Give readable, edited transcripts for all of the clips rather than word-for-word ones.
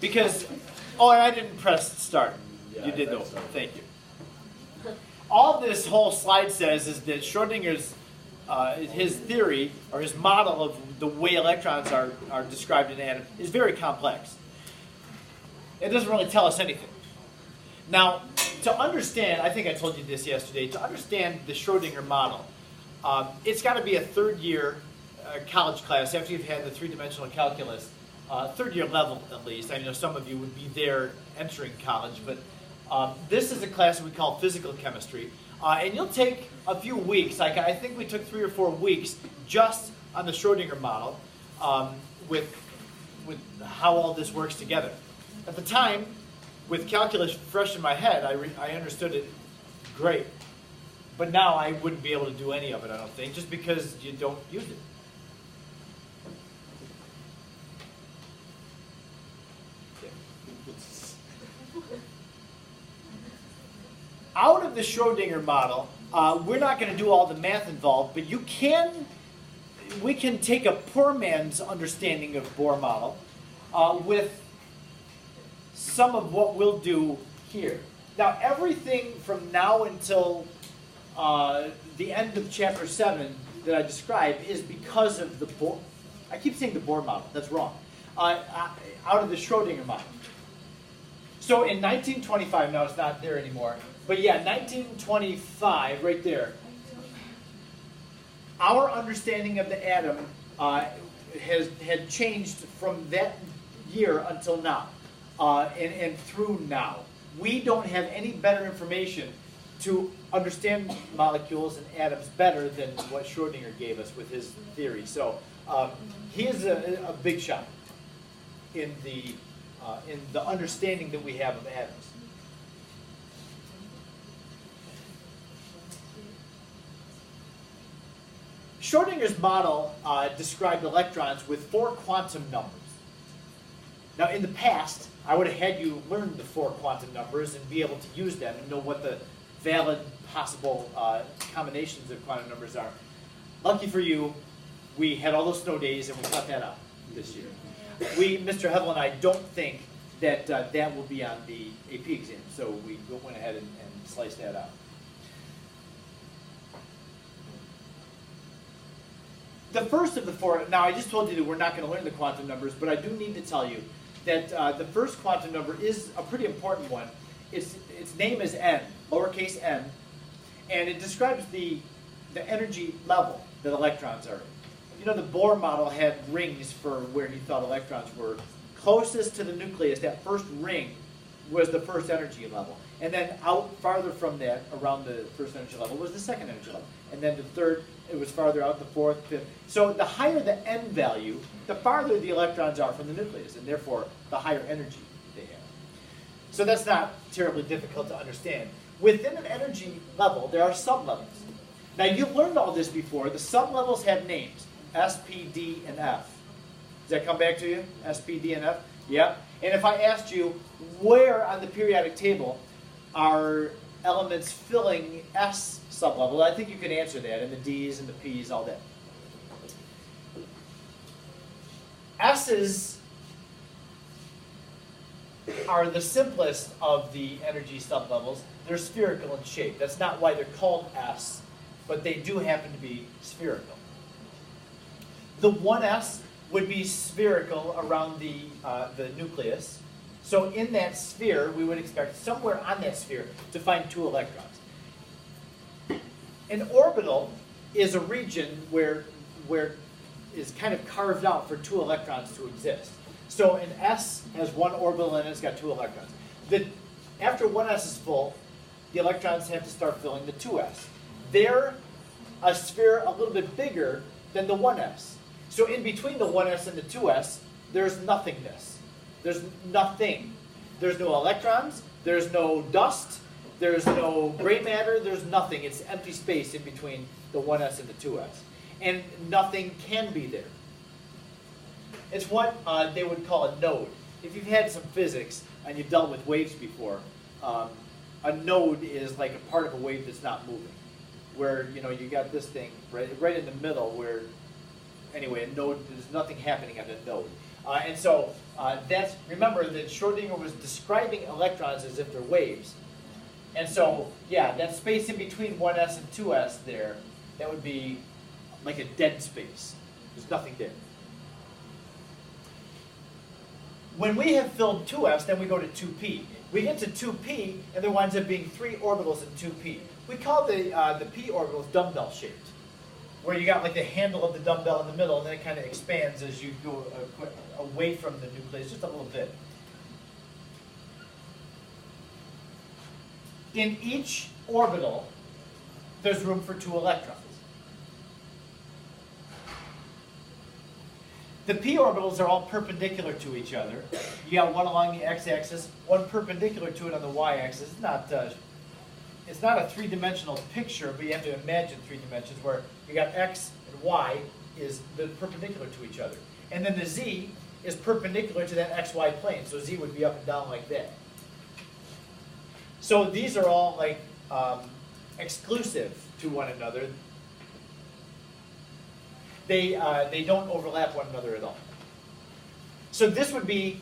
Because, oh, and I didn't press start. Yeah, You did though. so. Thank you. All this whole slide says is that Schrodinger's his theory or his model of the way electrons are described in an atom is very complex. It doesn't really tell us anything. Now, to understand, I think I told you this yesterday, to understand the Schrodinger model, it's got to be a third-year college class after you've had the three-dimensional calculus, third-year level at least. I know some of you would be there entering college, but this is a class that we call physical chemistry. And you'll take a few weeks, like I think we took 3 or 4 weeks just on the Schrodinger model with how all this works together. At the time, with calculus fresh in my head, I understood it great. But now I wouldn't be able to do any of it, I don't think, just because you don't use it. Out of the Schrodinger model, we're not going to do all the math involved, but we can take a poor man's understanding of Bohr model with some of what we'll do here. Now, everything from now until the end of chapter 7 that I describe is because of the Bohr. I keep saying the Bohr model. That's wrong. Out of the Schrodinger model. So in 1925, now it's not there anymore, but yeah, 1925, right there, our understanding of the atom had changed from that year until now, and through now. We don't have any better information to understand molecules and atoms better than what Schrodinger gave us with his theory. So he is a big shot in the understanding that we have of atoms. Schrodinger's model described electrons with 4 quantum numbers. Now, in the past, I would have had you learn the 4 quantum numbers and be able to use them and know what the valid possible combinations of quantum numbers are. Lucky for you, we had all those snow days and we cut that out this year. Mr. Hevel and I don't think that that will be on the AP exam, so we went ahead and sliced that out. The first of the 4, now I just told you that we're not going to learn the quantum numbers, but I do need to tell you that the first quantum number is a pretty important one. Its name is n, lowercase n, and it describes the energy level that electrons are in. You know, the Bohr model had rings for where he thought electrons were. Closest to the nucleus, that first ring was the first energy level. And then out farther from that, around the first energy level, was the second energy level. And then the third, it was farther out, the fourth, fifth. So the higher the n value, the farther the electrons are from the nucleus, and therefore the higher energy they have. So that's not terribly difficult to understand. Within an energy level, there are sublevels. Now, you've learned all this before. The sublevels have names, S, P, D, and F. Does that come back to you? S, P, D, and F? Yeah. And if I asked you, where on the periodic table are elements filling S sublevel, I think you can answer that, and the D's and the P's, all that. S's are the simplest of the energy sublevels. They're spherical in shape. That's not why they're called S, but they do happen to be spherical. The 1s would be spherical around the nucleus. So in that sphere, we would expect somewhere on that sphere to find 2 electrons. An orbital is a region where is kind of carved out for 2 electrons to exist. So an S has 1 orbital and it's got 2 electrons. After 1s is full, the electrons have to start filling the 2s. They're a sphere a little bit bigger than the 1s. So in between the 1s and the 2s, there's nothingness. There's nothing. There's no electrons, there's no dust, there's no gray matter, there's nothing. It's empty space in between the 1s and the 2s. And nothing can be there. It's what they would call a node. If you've had some physics and you've dealt with waves before, a node is like a part of a wave that's not moving. Where, you know, you got this thing right in the middle where, anyway, a node, there's nothing happening at a node. And so that's, remember that Schrodinger was describing electrons as if they're waves. And so, yeah, that space in between 1s and 2s there, that would be like a dead space. There's nothing there. When we have filled 2s, then we go to 2p. We get to 2p, and there winds up being 3 orbitals in 2p. We call the p orbitals dumbbell shaped, where you got like the handle of the dumbbell in the middle, and then it kind of expands as you go away from the nucleus, just a little bit. In each orbital, there's room for 2 electrons. The p orbitals are all perpendicular to each other. You got one along the x-axis, one perpendicular to it on the y-axis. It's not a three-dimensional picture, but you have to imagine 3 dimensions where you got x and y is perpendicular to each other. And then the z is perpendicular to that xy plane, so z would be up and down like that. So these are all like exclusive to one another. They don't overlap one another at all. So this would be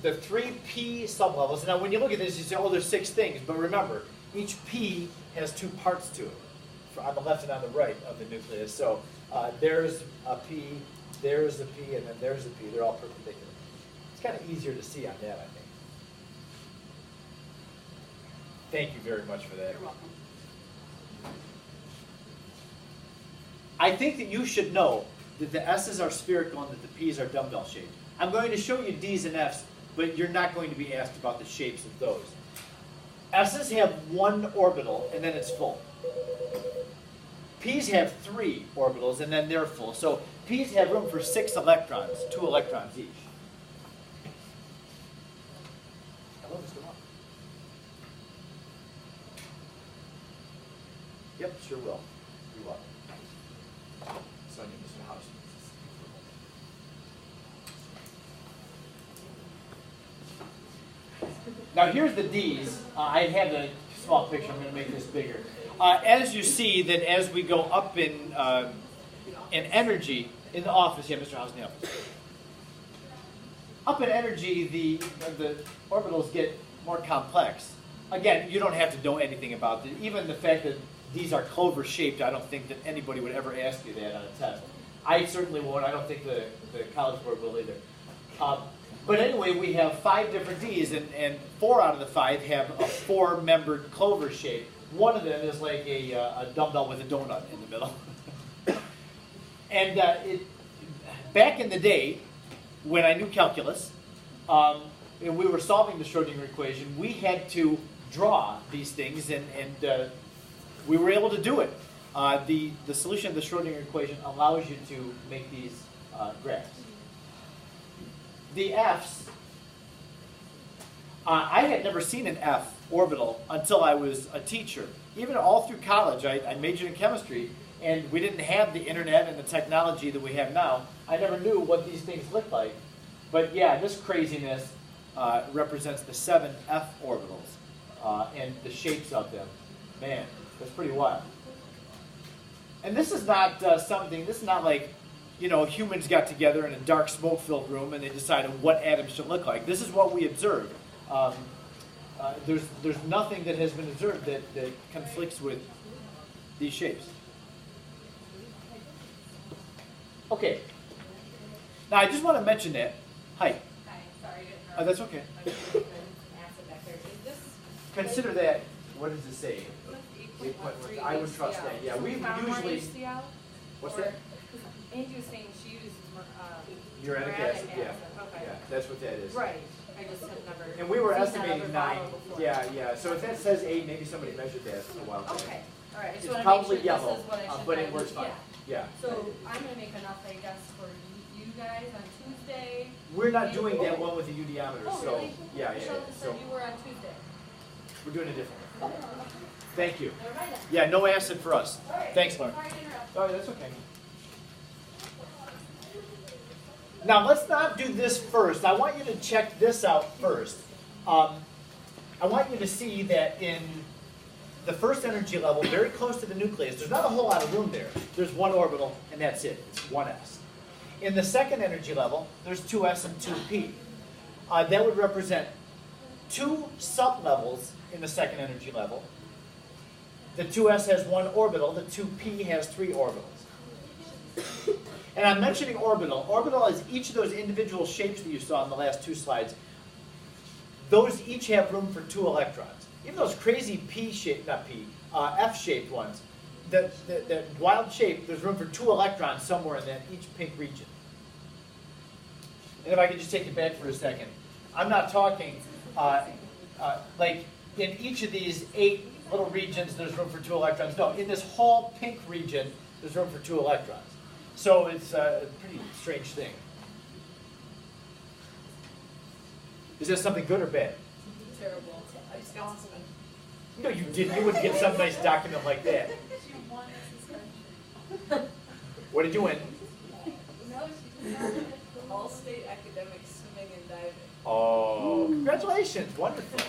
the 3p sublevels. Now when you look at this, you say, oh, there's 6 things. But remember, each p has 2 parts to it, on the left and on the right of the nucleus. So there's a p, there's a p, and then there's a p. They're all perpendicular. It's kind of easier to see on that, I think. Thank you very much for that. You're welcome. I think that you should know that the S's are spherical and that the P's are dumbbell shaped. I'm going to show you D's and F's, but you're not going to be asked about the shapes of those. S's have 1 orbital, and then it's full. P's have 3 orbitals, and then they're full. So P's have room for 6 electrons, 2 electrons each. Hello, Mr. Long. Yep, sure will. You're welcome. Sonia, Mr. House. Now here's the D's. I have a small picture. I'm going to make this bigger. As you see, that as we go up in energy in the office, yeah, Mr. House in the office. Up in energy, the orbitals get more complex. Again, you don't have to know anything about it. Even the fact that these are clover shaped, I don't think that anybody would ever ask you that on a test. I certainly won't. I don't think the College Board will either. But anyway, we have 5 different D's, and 4 out of the 5 have a 4-membered clover shape. One of them is like a dumbbell with a donut in the middle. And back in the day, when I knew calculus, and we were solving the Schrodinger equation, we had to draw these things, and we were able to do it. The solution of the Schrodinger equation allows you to make these graphs. The F's, I had never seen an F orbital until I was a teacher. Even all through college, I majored in chemistry, and we didn't have the internet and the technology that we have now. I never knew what these things looked like. But yeah, this craziness represents the 7 F orbitals and the shapes of them. Man, that's pretty wild. And this is not this is not like, you know, humans got together in a dark smoke-filled room and they decided what atoms should look like. This is what we observed. There's nothing that has been observed that conflicts with these shapes. Okay. Now I just want to mention that. Hi. Hi, sorry. Oh, that's okay. Consider that. What does it say? I would trust that. Yeah, we usually. What's that? Angie was saying she used uric acid. Yeah. Okay. Yeah, that's what that is. Right. I just have never. And we were seen estimating that 9. bottle before. Yeah, yeah. So if that says 8, maybe somebody measured that a while back. Okay. All right. I just It's want to probably make sure yellow, this is what I should but it find. works fine. Yeah. So I'm going to make enough, I guess, for you guys on Tuesday. We're not doing that one with the udiometer, Oh, so really? yeah, yeah. Michelle So said you were on Tuesday. we're doing a different one. Thank you. Never mind then. Yeah, no acid for us. All right. Thanks, Lauren. Sorry to interrupt. Oh, that's okay. Now let's not do this first. I want you to check this out first. I want you to see that in the first energy level, very close to the nucleus, there's not a whole lot of room there. There's 1 orbital, and that's it. It's 1s. In the second energy level, there's 2s and 2p. That would represent 2 sublevels in the second energy level. The 2s has 1 orbital, the 2p has 3 orbitals. And I'm mentioning orbital. Orbital is each of those individual shapes that you saw in the last 2 slides. Those each have room for 2 electrons. Even those crazy F-shaped ones, that wild shape, there's room for 2 electrons somewhere in that each pink region. And if I could just take it back for a second, I'm not talking like in each of these 8 little regions there's room for 2 electrons. No, in this whole pink region there's room for 2 electrons. So it's a pretty strange thing. Is that something good or bad? Terrible. I just got suspended. No, you didn't. You wouldn't get some nice document like that. She won a suspension. What did you win? No, she did not. All-state academics, swimming and diving. Oh, congratulations. Wonderful.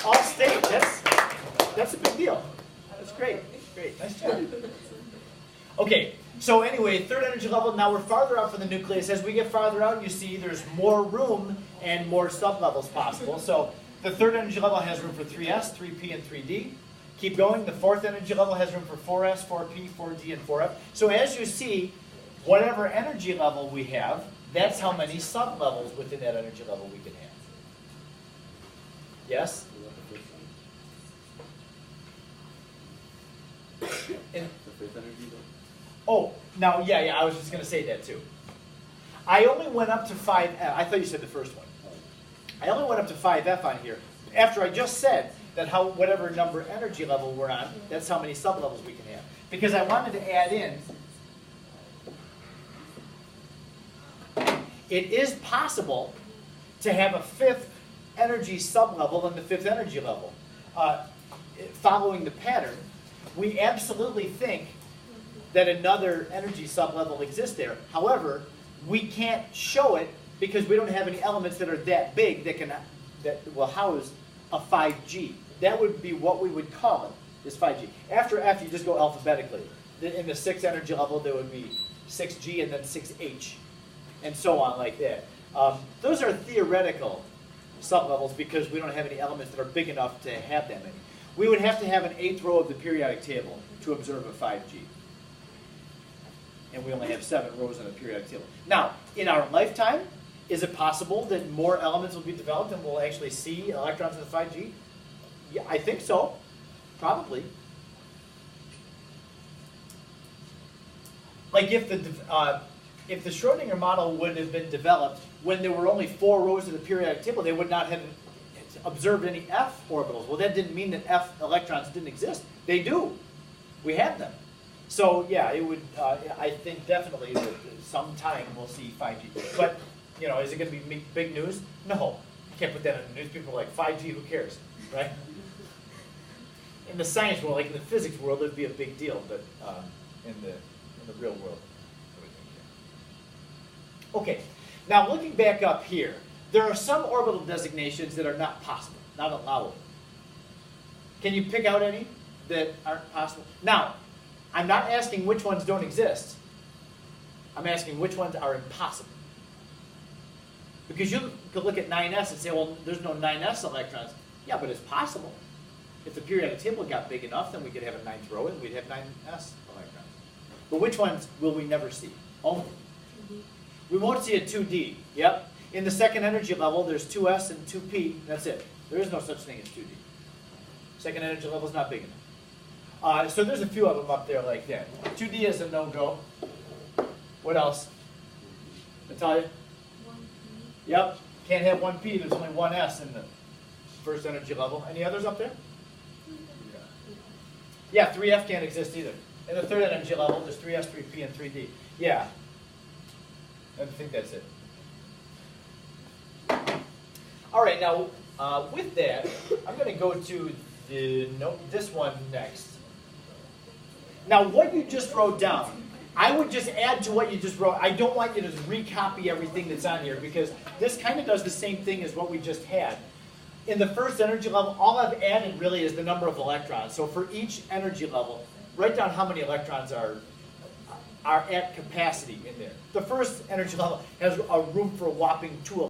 All state, that's a big deal. That's great. Great. Nice job. Okay, so anyway, third energy level, now we're farther out from the nucleus. As we get farther out, you see there's more room and more sublevels possible. So the third energy level has room for 3s, 3p, and 3d. Keep going. The fourth energy level has room for 4s, 4p, 4d, and 4f. So as you see, whatever energy level we have, that's how many sublevels within that energy level we can have. Yes? And, oh, now, yeah, I was just going to say that too. I only went up to 5F. I thought you said the first one. I only went up to 5F on here after I just said that whatever number energy level we're on, that's how many sublevels we can have. Because I wanted to add in, it is possible to have a 5th energy sublevel in the 5th energy level. Following the pattern, we absolutely think that another energy sublevel exists there. However, we can't show it because we don't have any elements that are that big that will house a 5G. That would be what we would call it, is 5G. After F, you just go alphabetically. In the 6th energy level, there would be 6G and then 6H, and so on like that. Those are theoretical sublevels because we don't have any elements that are big enough to have that many. We would have to have an 8th row of the periodic table to observe a 5G. And we only have 7 rows on the periodic table. Now, in our lifetime, is it possible that more elements will be developed and we'll actually see electrons in the 5G? Yeah, I think so. Probably. Like if the Schrodinger model would have been developed when there were only 4 rows of the periodic table, they would not have observed any F orbitals. Well, that didn't mean that F electrons didn't exist. They do. We have them. So yeah, it would. I think definitely that sometime we'll see 5G. But you know, is it going to be big news? No. You can't put that in the news. People are like 5G. Who cares, right? In the science world, like in the physics world, it'd be a big deal. But in the real world, I wouldn't care. Okay. Now looking back up here, there are some orbital designations that are not possible, not allowable. Can you pick out any that aren't possible? Now, I'm not asking which ones don't exist. I'm asking which ones are impossible. Because you could look at 9s and say, well, there's no 9s electrons. Yeah, but it's possible. If the periodic table got big enough, then we could have a 9th row and we'd have 9s electrons. But which ones will we never see? Only. We won't see a 2D. Yep. In the second energy level, there's 2s and 2p. That's it. There is no such thing as 2D. Second energy level is not big enough. So there's a few of them up there like that. 2D is a no-go. What else? Natalia? 1P. Yep. Can't have 1P. There's only 1s in the first energy level. Any others up there? Yeah, 3F can't exist either. In the third energy level, there's 3s, 3p, and 3D. Yeah. I think that's it. All right, now with that, I'm going to go to this one next. Now, what you just wrote down, I would just add to what you just wrote. I don't want you to recopy everything that's on here because this kind of does the same thing as what we just had. In the first energy level, all I've added really is the number of electrons. So for each energy level, write down how many electrons are are at capacity in there. The first energy level has a room for a whopping 2